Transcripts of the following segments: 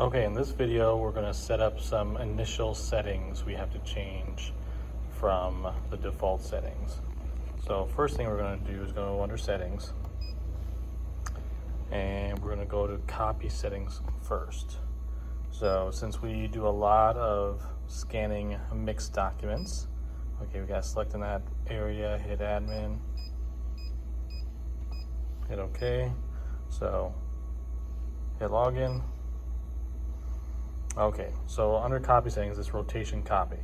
Okay, in this video, we're going to set up some initial settings we have to change from the default settings. So first thing we're going to do is go under settings, and we're going to go to copy settings first. So since we do a lot of scanning mixed documents, okay, we got to select in that area, hit admin, hit OK. So hit login. Okay, so under copy settings, it's rotation copy.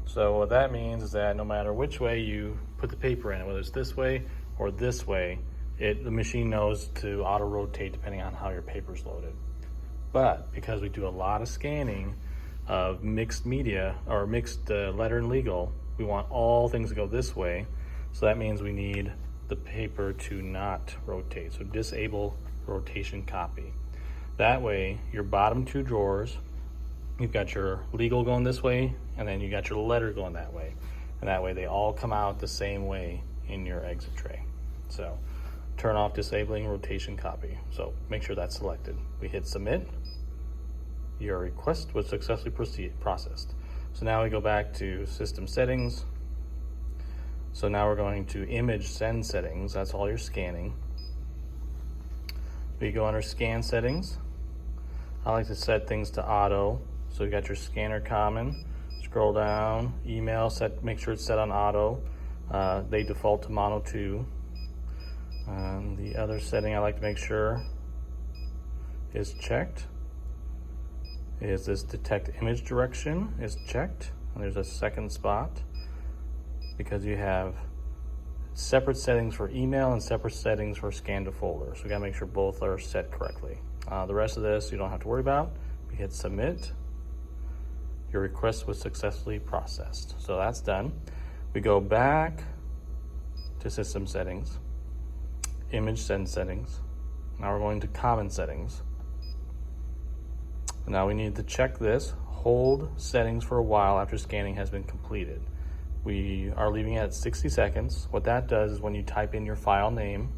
So what that means is that no matter which way you put the paper in, whether it's this way or this way, the machine knows to auto rotate depending on how your paper's loaded. But because we do a lot of scanning of mixed media or mixed letter and legal, we want all things to go this way. So that means we need the paper to not rotate. So disable rotation copy. That way, your bottom two drawers, you've got your legal going this way, and then you got your letter going that way. And that way they all come out the same way in your exit tray. So turn off disabling rotation copy. So make sure that's selected. We hit submit. Your request was successfully processed. So now we go back to system settings. So now we're going to image send settings. That's all your scanning. We go under scan settings. I like to set things to auto. So you got your scanner common, scroll down, email, make sure it's set on auto. They default to mono 2. The other setting I like to make sure is checked is this detect image direction is checked. And there's a second spot because you have separate settings for email and separate settings for scan to folder. So we gotta make sure both are set correctly. The rest of this you don't have to worry about. We hit submit. Your request was successfully processed. So that's done. We go back to system settings, image send settings. Now we're going to common settings. Now we need to check this, hold settings for a while after scanning has been completed. We are leaving it at 60 seconds. What that does is when you type in your file name,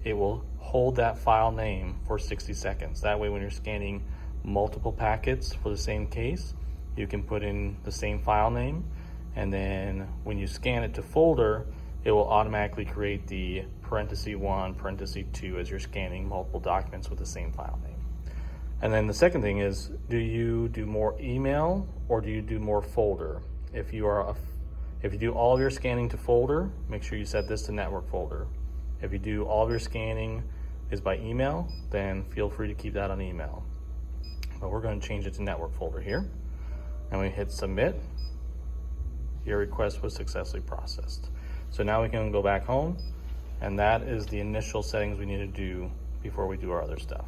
it will hold that file name for 60 seconds. That way when you're scanning multiple packets for the same case, you can put in the same file name, and then when you scan it to folder, it will automatically create the parenthesis 1, parenthesis 2 as you're scanning multiple documents with the same file name. And then the second thing is, do you do more email or do you do more folder? If you do all of your scanning to folder, make sure you set this to network folder. If you do all of your scanning is by email, then feel free to keep that on email. But we're going to change it to network folder here. And we hit submit. Your request was successfully processed. So now we can go back home, and that is the initial settings we need to do before we do our other stuff.